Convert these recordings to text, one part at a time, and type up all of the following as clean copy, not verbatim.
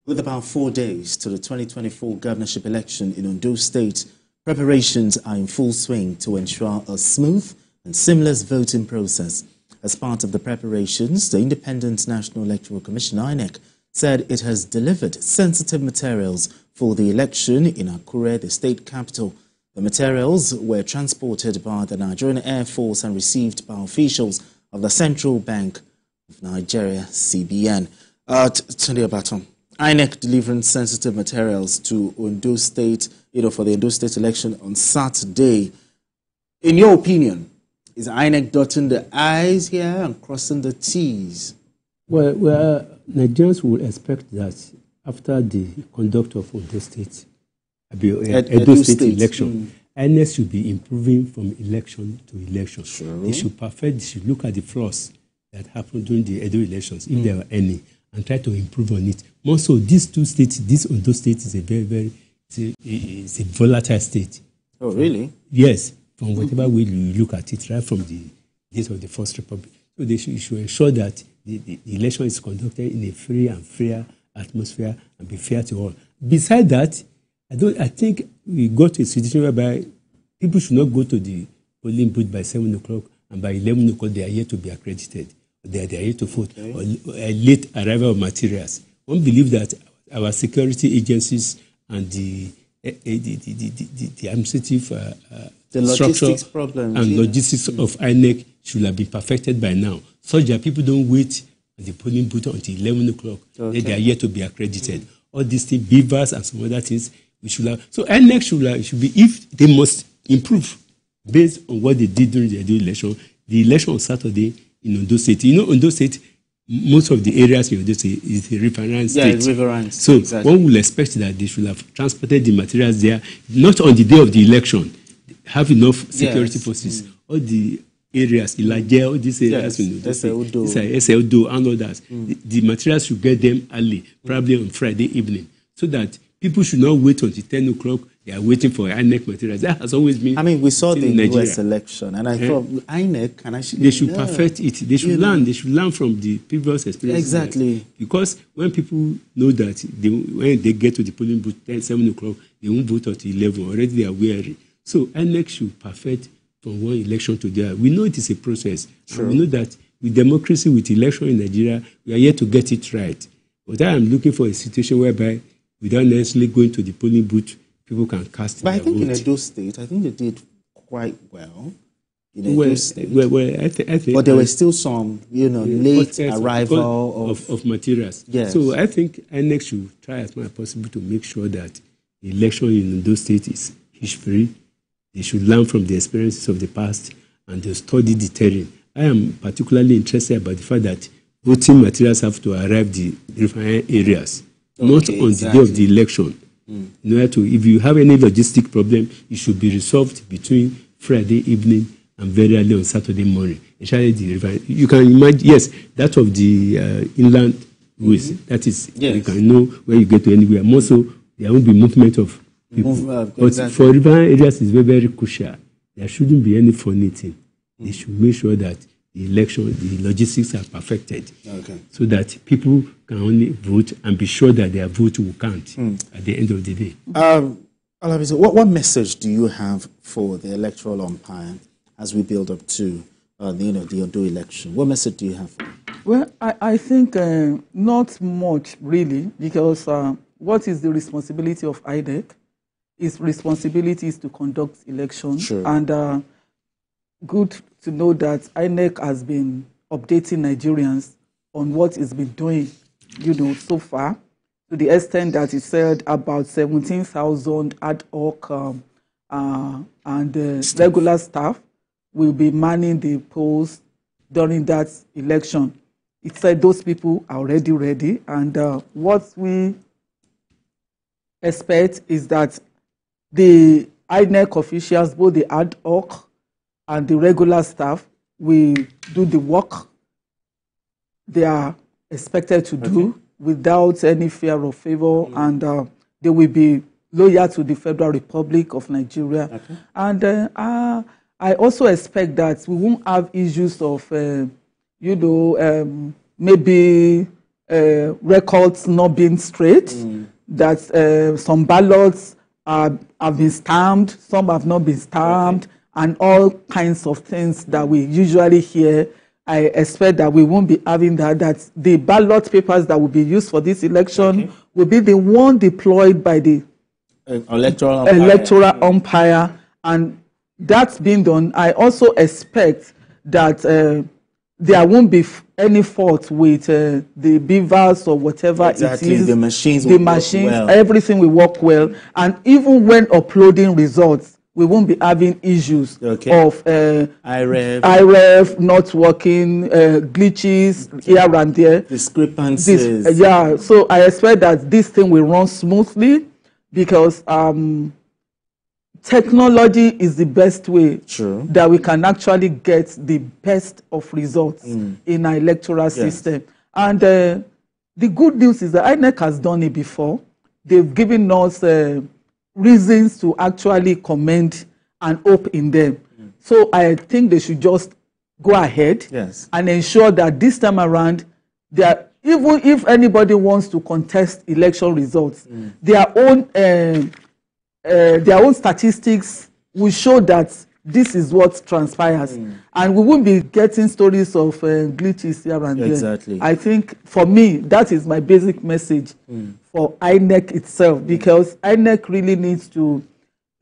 With about 4 days to the 2024 governorship election in Ondo State, preparations are in full swing to ensure a smooth and seamless voting process. As part of the preparations, the Independent National Electoral Commission (Inec) said it has delivered sensitive materials for the election in Akure, the state capital. The materials were transported by the Nigerian Air Force and received by officials of the Central Bank of Nigeria, CBN. Tunde Abaton, Inec delivering sensitive materials to Ondo State, for the Ondo State election on Saturday. In your opinion, is Inec dotting the I's here and crossing the T's? Well, Nigerians will expect that after the conduct of Ondo State, Edo State election, Inec should be improving from election to election. Sure. They should they should look at the flaws that happened during the Edo elections, if there were any, and try to improve on it. More so, these two states, this Ondo State is a very, it's a volatile state. Oh, really? Yes, from whatever way you look at it, right from the days of the First Republic. So they should ensure that the election is conducted in a free and fair atmosphere and be fair to all. Besides that, I think we got to a situation whereby people should not go to the polling booth by 7 o'clock and by 11 o'clock they are here to be accredited. They are here to vote, or a late arrival of materials. One believes that our security agencies and the administrative the logistics problem and logistics of INEC should have been perfected by now, such that people don't wait at the polling booth until 11 o'clock. They are here to be accredited. All these things, beavers and some other things, we should have. So INEC should be, if they must improve based on what they did during the election. The election on Saturday in Ondo State. Ondo State, most of the areas in Ondo State is a riverine state. Yeah, it's riverine. So exactly. One will expect that they should have transported the materials there, not on the day of the election. Have enough security forces. All the areas, Ilaje, all these areas in Ondo State, Ondo and all that. The materials should get them early, probably on Friday evening, so that people should not wait until 10 o'clock. They are waiting for INEC materials. That has always been. We saw the US election, and I thought INEC can actually. They should perfect it. They should learn. They should learn from the previous experience. Exactly. Because when people know that when they get to the polling booth 7 o'clock, they won't vote until 11. Already they are weary. So INEC should perfect from one election to the other. We know it is a process. Sure. And we know that with democracy, with election in Nigeria, we are here to get it right. But I am looking for a situation whereby, without necessarily going to the polling booth, people can cast their vote. But I think in Edo State, I think they did quite well. In Edo State. I think. But there were still some, late arrival of materials. Yes. So I think INEC should try as much as possible to make sure that the election in Edo State is history. They should learn from the experiences of the past and they study the terrain. I am particularly interested about the fact that voting materials have to arrive the different areas, not on the day of the election. In order to, if you have any logistic problem, it should be resolved between Friday evening and very early on Saturday morning. Especially the river. You can imagine, yes, that of the inland ways. That is, you can know where you get to anywhere. More so, there won't be movement of people. But for river areas, it's very, very crucial. There shouldn't be any funny thing. They should make sure that the election, the logistics are perfected, so that people can only vote and be sure that their vote will count at the end of the day. What message do you have for the electoral umpire as we build up to the Ondo election? What message do you have for them? Well, I think not much really, because what is the responsibility of INEC? Its responsibility is to conduct elections. Sure. And good to know that INEC has been updating Nigerians on what it's been doing, so far, to the extent that it said about 17,000 ad hoc and regular staff will be manning the polls during that election. It said those people are already ready, and what we expect is that the INEC officials, both the ad hoc and the regular staff, will do the work they are expected to do without any fear of favor, and they will be loyal to the Federal Republic of Nigeria. And I also expect that we won't have issues of, maybe records not being straight, that some ballots have been stamped, some have not been stamped, and all kinds of things that we usually hear. I expect that we won't be having that the ballot papers that will be used for this election will be the one deployed by the electoral umpire, and that's being done. I also expect that there won't be any fault with the beavers or whatever it is. The machines, everything will work well. And even when uploading results, we won't be having issues of IREF not working, glitches here and there. Discrepancies. So I expect that this thing will run smoothly, because technology is the best way that we can actually get the best of results in our electoral system. And the good news is that INEC has done it before. They've given us reasons to actually commend and hope in them. So I think they should just go ahead and ensure that this time around, even if anybody wants to contest election results, their own statistics will show that this is what transpires. And we won't be getting stories of glitches here and there. I think, for me, that is my basic message for INEC itself, because INEC really needs to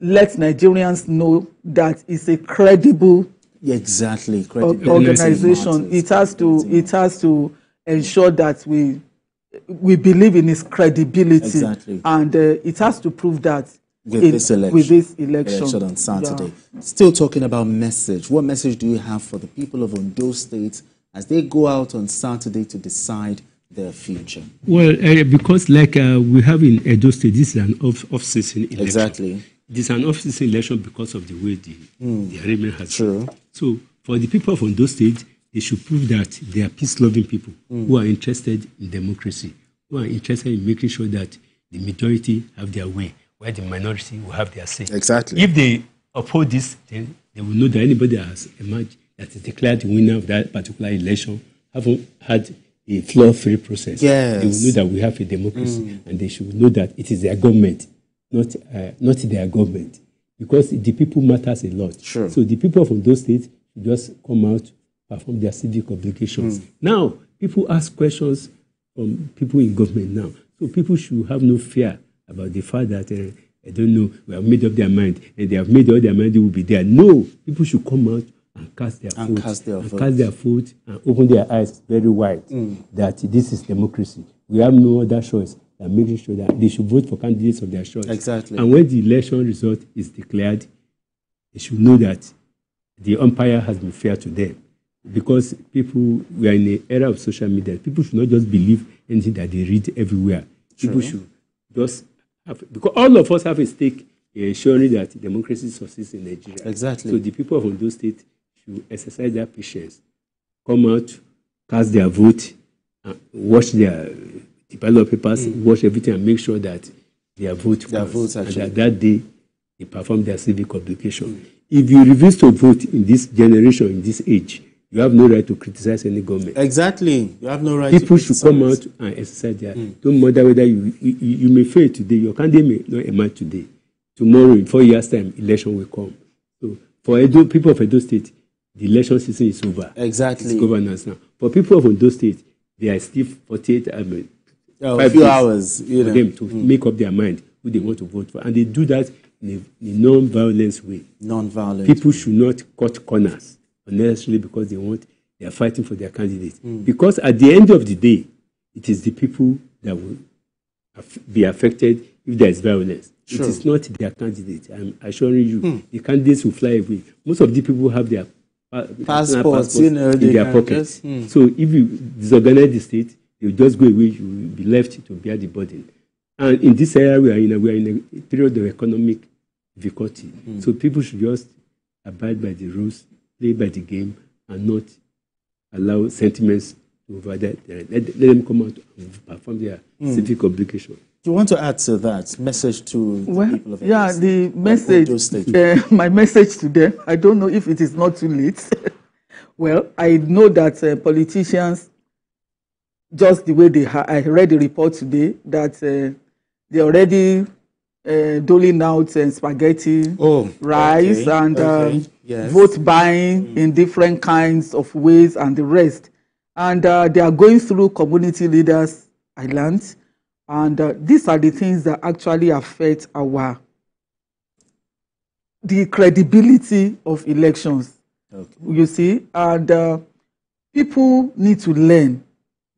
let Nigerians know that it's a credible organization. It has to ensure that we believe in its credibility, and it has to prove that with this election on Saturday. Still talking about message. What message do you have for the people of Ondo State as they go out on Saturday to decide their future? Well, because like we have in Edo State, this is an off-season election. It is an off-season election because of the way the arrangement has been. So for the people of Ondo State, they should prove that they are peace-loving people who are interested in democracy, who are interested in making sure that the majority have their way, where the minority will have their say. If they uphold this, then they will know that anybody that has emerged, that is declared the winner of that particular election, haven't had a flaw-free process. They will know that we have a democracy, and they should know that it is their government, not their government, because the people matters a lot. So the people of Ondo State should just come out, perform their civic obligations. Now, people ask questions from people in government now. So people should have no fear about the fact that, I don't know, we have made up their mind, and they have made up their mind, they will be there. No, people should come out and cast their vote and open their eyes very wide that this is democracy. We have no other choice than making sure that they should vote for candidates of their choice. And when the election result is declared, they should know that the umpire has been fair to them. Because we are in an era of social media. People should not just believe anything that they read everywhere. People should just have, because all of us have a stake in ensuring that democracy succeeds in Nigeria. So the people of Ondo State should exercise their patience, come out, cast their vote, watch their ballot papers, watch everything, and make sure that their vote counts, and that day they perform their civic obligation. If you refuse to vote in this generation, in this age, you have no right to criticize any government. You have no right. People should come out and exercise their. Don't matter whether you may fail today. Your candidate may not emerge today. Tomorrow, in 4 years' time, election will come. So for people of Edo State, the election season is over. It's governance now. For people of Ondo State, there are still 48 a few hours for them to make up their mind who they want to vote for, and they do that in a non-violence way. People should not cut corners unnecessarily because they are fighting for their candidate. Because at the end of the day, it is the people that will be affected if there is violence. It is not their candidate. I'm assuring you, the candidates will fly away. Most of the people have their passports in their pockets. So if you disorganize the state, they will just go away. You will be left to bear the burden. And in this area, we are in a period of economic difficulty. So people should just abide by the rules, play by the game, and not allow sentiments to override. Let them come out and perform their civic obligation. Do you want to add to that message to the people of the message, my message to them, I don't know if it is not too late. Well, I know that politicians just the way I read the report today that they already doling out spaghetti, rice, and vote buying in different kinds of ways and the rest. And they are going through community leaders' islands. And these are the things that actually affect the credibility of elections. You see, and people need to learn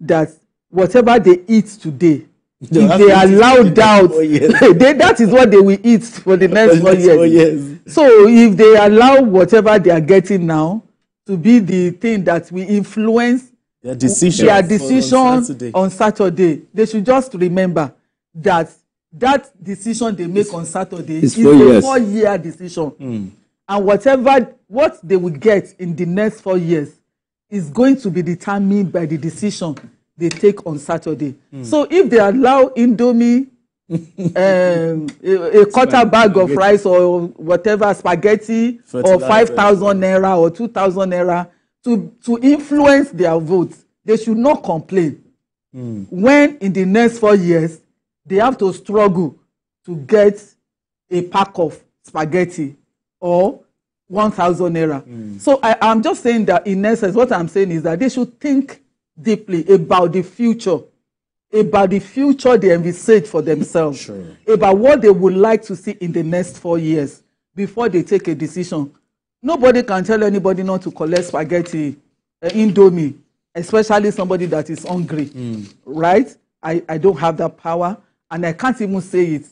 that whatever they eat today, if they allow doubt, that is what they will eat for the next 4 years. So if they allow whatever they are getting now to be the thing that will influence their decision on Saturday, they should just remember that decision they make on Saturday is a 4-year decision. And what they will get in the next 4 years is going to be determined by the decision they take on Saturday. So if they allow Indomie, a quarter bag of rice or whatever, spaghetti, or 5,000 naira or 2,000 naira to influence their votes, they should not complain. When in the next 4 years, they have to struggle to get a pack of spaghetti or 1,000 naira. So I'm just saying that in essence, what I'm saying is that they should think deeply about the future they envisage for themselves, about what they would like to see in the next 4 years before they take a decision. Nobody can tell anybody not to collect spaghetti, Indomie, especially somebody that is hungry, right? I don't have that power, and I can't even say it.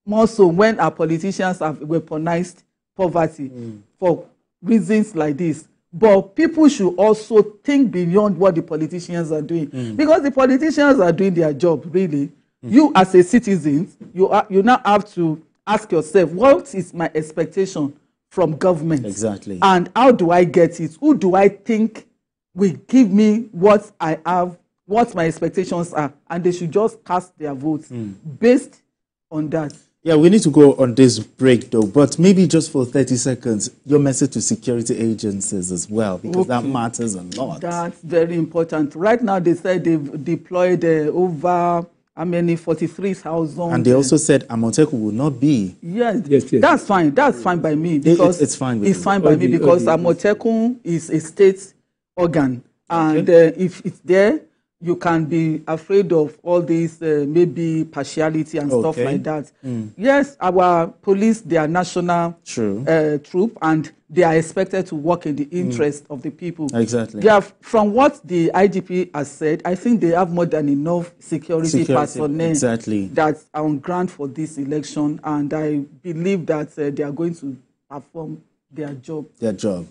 More so when our politicians have weaponized poverty for reasons like this. But people should also think beyond what the politicians are doing, because the politicians are doing their job, really. You as a citizen, you now have to ask yourself, what is my expectation from government? Exactly. And how do I get it? Who do I think will give me what I have, what my expectations are? And they should just cast their votes based on that. Yeah, we need to go on this break, though, but maybe just for 30 seconds, your message to security agencies as well, because that matters a lot. That's very important. Right now, they said they've deployed over, 43,000. And they also said Amoteku will not be. Yes. That's fine. That's fine by me. Because it's fine with It's fine by me because Amoteku is a state organ. And if it's there, you can be afraid of all this maybe partiality and stuff like that. Yes, our police, they are national troop, and they are expected to work in the interest of the people. Exactly. Yeah, from what the IGP has said, I think they have more than enough security personnel that are on ground for this election, and I believe that they are going to perform their job. Their job.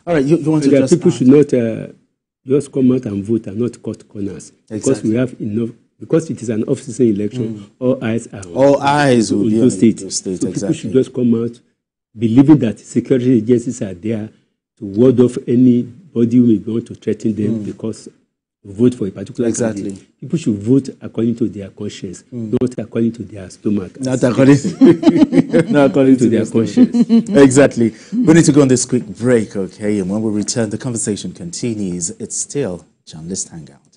All right, you want to just... People should not... just come out and vote and not cut corners. Because we have enough, because it is an off-season election, all eyes are on Ondo State. So people should just come out believing that security agencies are there to ward off anybody who may want to threaten them because vote for a particular candidate. People should vote according to their conscience, not according to their stomach. Not according to their conscience. Exactly. We need to go on this quick break, okay? And when we return, the conversation continues. It's still Journalist Hangout.